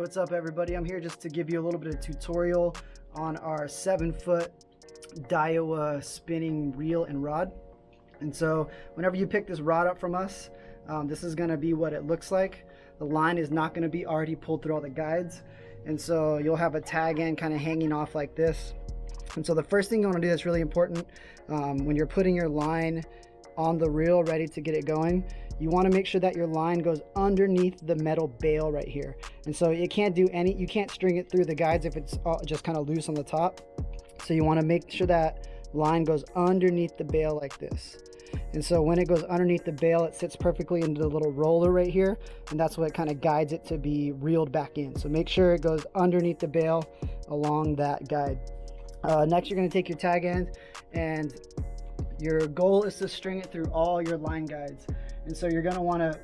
what's up everybody? I'm here just to give you a little bit of tutorial on our 7-foot Daiwa spinning reel and rod. And so whenever you pick this rod up from us, this is going to be what it looks like. The line is not going to be already pulled through all the guides, and so you'll have a tag end kind of hanging off like this. And so the first thing you want to do that's really important when you're putting your line on the reel ready to get it going, you want to make sure that your line goes underneath the metal bail right here. And so you can't string it through the guides if it's just kind of loose on the top. So you want to make sure that line goes underneath the bail like this. And so when it goes underneath the bail, it sits perfectly into the little roller right here, and that's what kind of guides it to be reeled back in. So make sure it goes underneath the bail along that guide. Next, you're going to take your tag end, and your goal is to string it through all your line guides. And so you're going to want to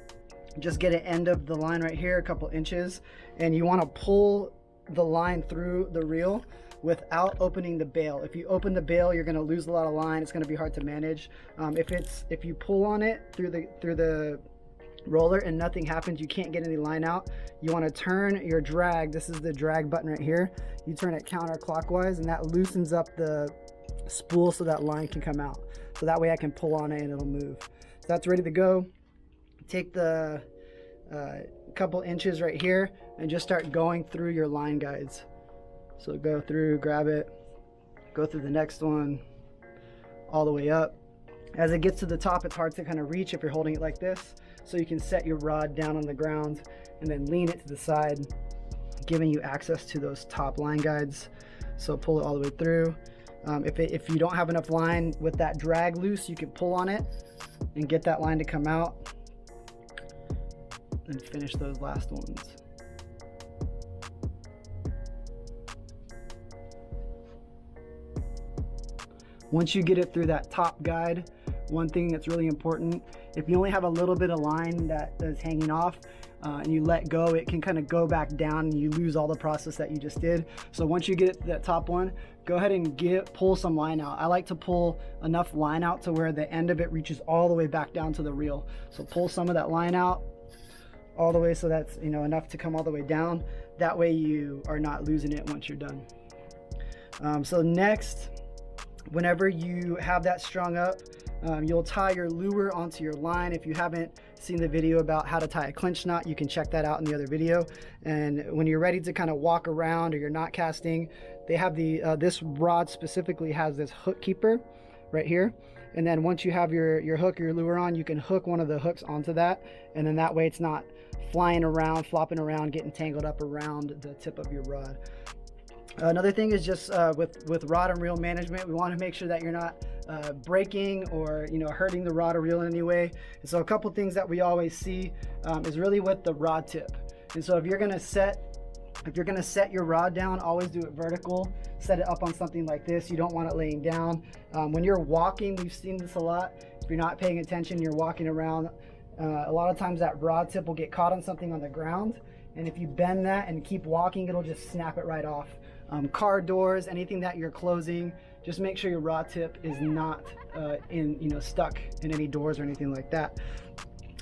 just get an end of the line right here, a couple inches, and you want to pull the line through the reel without opening the bail. If you open the bail, you're going to lose a lot of line. It's going to be hard to manage. If you pull on it through the roller and nothing happens, you can't get any line out. You want to turn your drag. This is the drag button right here. You turn it counterclockwise, and that loosens up the spool so that line can come out. So that way I can pull on it and it'll move. So that's ready to go. Take the couple inches right here and just start going through your line guides. So go through, grab it, go through the next one, all the way up. As it gets to the top, it's hard to kind of reach if you're holding it like this. So you can set your rod down on the ground and then lean it to the side, giving you access to those top line guides. So pull it all the way through. If you don't have enough line with that drag loose, you can pull on it and get that line to come out and finish those last ones. Once you get it through that top guide, one thing that's really important, if you only have a little bit of line that is hanging off and you let go, it can kind of go back down and you lose all the process that you just did. So once you get it to that top one, go ahead and pull some line out. I like to pull enough line out to where the end of it reaches all the way back down to the reel. So pull some of that line out all the way so that's enough to come all the way down. That way you are not losing it once you're done. So next, whenever you have that strung up, you'll tie your lure onto your line. If you haven't seen the video about how to tie a clinch knot, you can check that out in the other video. And when you're ready to kind of walk around or you're not casting, they have this rod specifically has this hook keeper right here. And then once you have your hook or your lure on, you can hook one of the hooks onto that, and then that way it's not flying around, flopping around, getting tangled up around the tip of your rod. Another thing is just with rod and reel management, we want to make sure that you're not breaking or hurting the rod or reel in any way. And so a couple things that we always see is really with the rod tip. And so if you're gonna set your rod down, always do it vertical. Set it up on something like this. You don't want it laying down. When you're walking, we've seen this a lot. If you're not paying attention, you're walking around. A lot of times that rod tip will get caught on something on the ground, and if you bend that and keep walking, it'll just snap it right off. Car doors, anything that you're closing, just make sure your rod tip is not stuck in any doors or anything like that.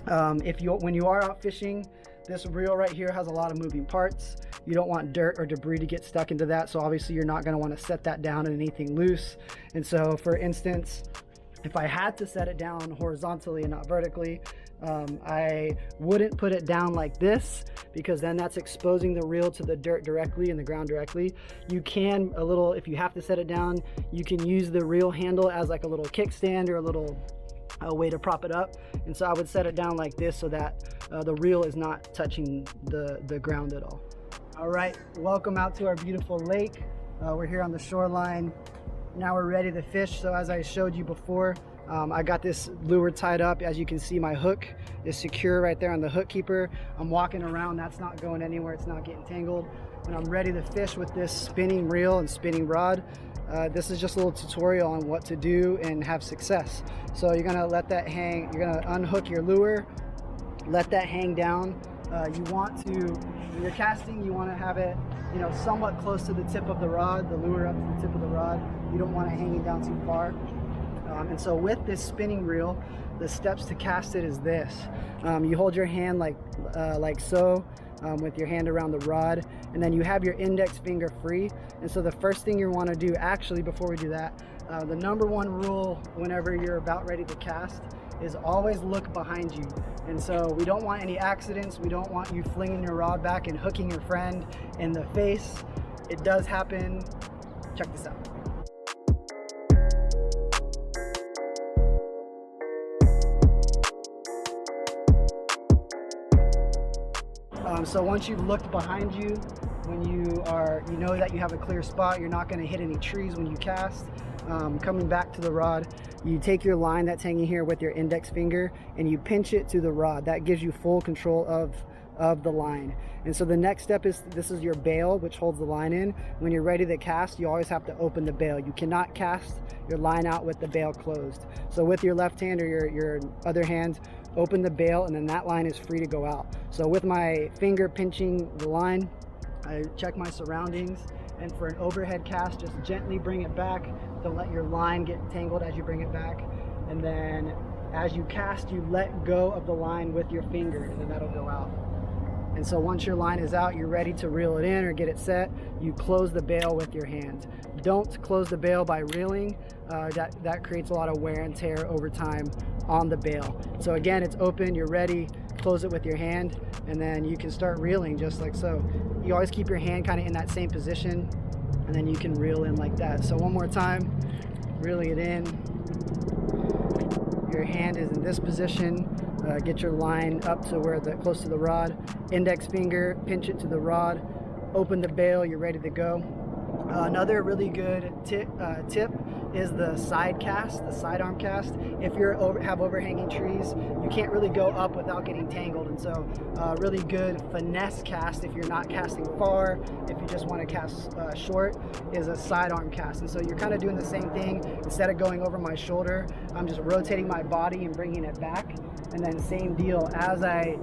When you are out fishing, this reel right here has a lot of moving parts. You don't want dirt or debris to get stuck into that, so obviously you're not going to want to set that down in anything loose. And so for instance, if I had to set it down horizontally and not vertically, I wouldn't put it down like this, because then that's exposing the reel to the dirt directly and the ground directly. You can if you have to set it down, you can use the reel handle as like a little kickstand or a little way to prop it up. And so I would set it down like this so that the reel is not touching the ground at all. All right, welcome out to our beautiful lake. We're here on the shoreline. Now we're ready to fish. So as I showed you before, I got this lure tied up. As you can see, my hook is secure right there on the hook keeper. I'm walking around, that's not going anywhere, it's not getting tangled. And I'm ready to fish with this spinning reel and spinning rod. This is just a little tutorial on what to do and have success. So you're gonna let that hang, you're gonna unhook your lure, let that hang down. When you're casting, you want to have it somewhat close to the tip of the rod, the lure up to the tip of the rod. You don't want it hanging down too far. And so with this spinning reel, the steps to cast it is this. You hold your hand like so, with your hand around the rod, and then you have your index finger free. And so the first thing you want to do, actually before we do that, the number one rule whenever you're about ready to cast is always look behind you. And so we don't want any accidents. We don't want you flinging your rod back and hooking your friend in the face. It does happen. Check this out. So once you've looked behind you, when you know that you have a clear spot, you're not going to hit any trees when you cast. Coming back to the rod, you take your line that's hanging here with your index finger and you pinch it to the rod. That gives you full control of the line. And so the next step is, this is your bail, which holds the line in. When you're ready to cast, you always have to open the bail. You cannot cast your line out with the bail closed. So with your left hand or your other hand, open the bail, and then that line is free to go out. So with my finger pinching the line, I check my surroundings, and for an overhead cast, just gently bring it back. Don't let your line get tangled as you bring it back. And then as you cast, you let go of the line with your finger, and then that'll go out. And so once your line is out, you're ready to reel it in or get it set, you close the bail with your hand. Don't close the bail by reeling. That creates a lot of wear and tear over time on the bail. So again, it's open, you're ready, close it with your hand, and then you can start reeling just like so. You always keep your hand kind of in that same position, and then you can reel in like that. So one more time, reeling it in. Your hand is in this position. Get your line up to where close to the rod. Index finger, pinch it to the rod. Open the bail, you're ready to go. Another really good tip is the side cast, the sidearm cast. If you have overhanging trees, you can't really go up without getting tangled. And so really good finesse cast if you're not casting far, if you just want to cast short, is a sidearm cast. And so you're kind of doing the same thing. Instead of going over my shoulder, I'm just rotating my body and bringing it back. And then same deal, as I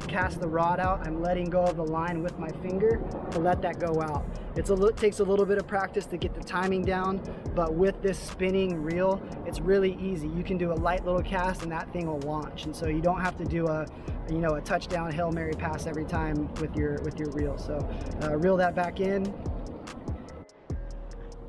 cast the rod out, I'm letting go of the line with my finger to let that go out. It takes a little bit of practice to get the timing down, but with this spinning reel, it's really easy. You can do a light little cast and that thing will launch. And so you don't have to do a touchdown Hail Mary pass every time with your reel. So reel that back in.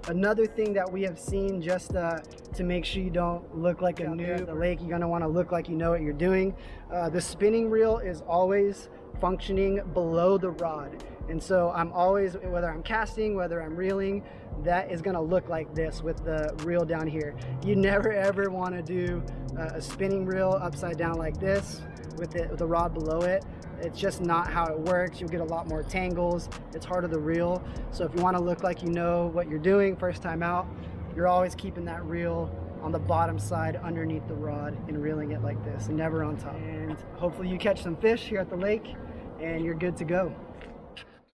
Another thing that we have seen, just to make sure you don't look like a noob at the lake, you're gonna wanna look like you know what you're doing. The spinning reel is always functioning below the rod. And so I'm always, whether I'm casting, whether I'm reeling, that is gonna look like this with the reel down here. You never ever wanna do a spinning reel upside down like this with the rod below it. It's just not how it works. You'll get a lot more tangles. It's harder to reel. So if you want to look like you know what you're doing first time out, you're always keeping that reel on the bottom side underneath the rod and reeling it like this, and never on top. And hopefully you catch some fish here at the lake and you're good to go.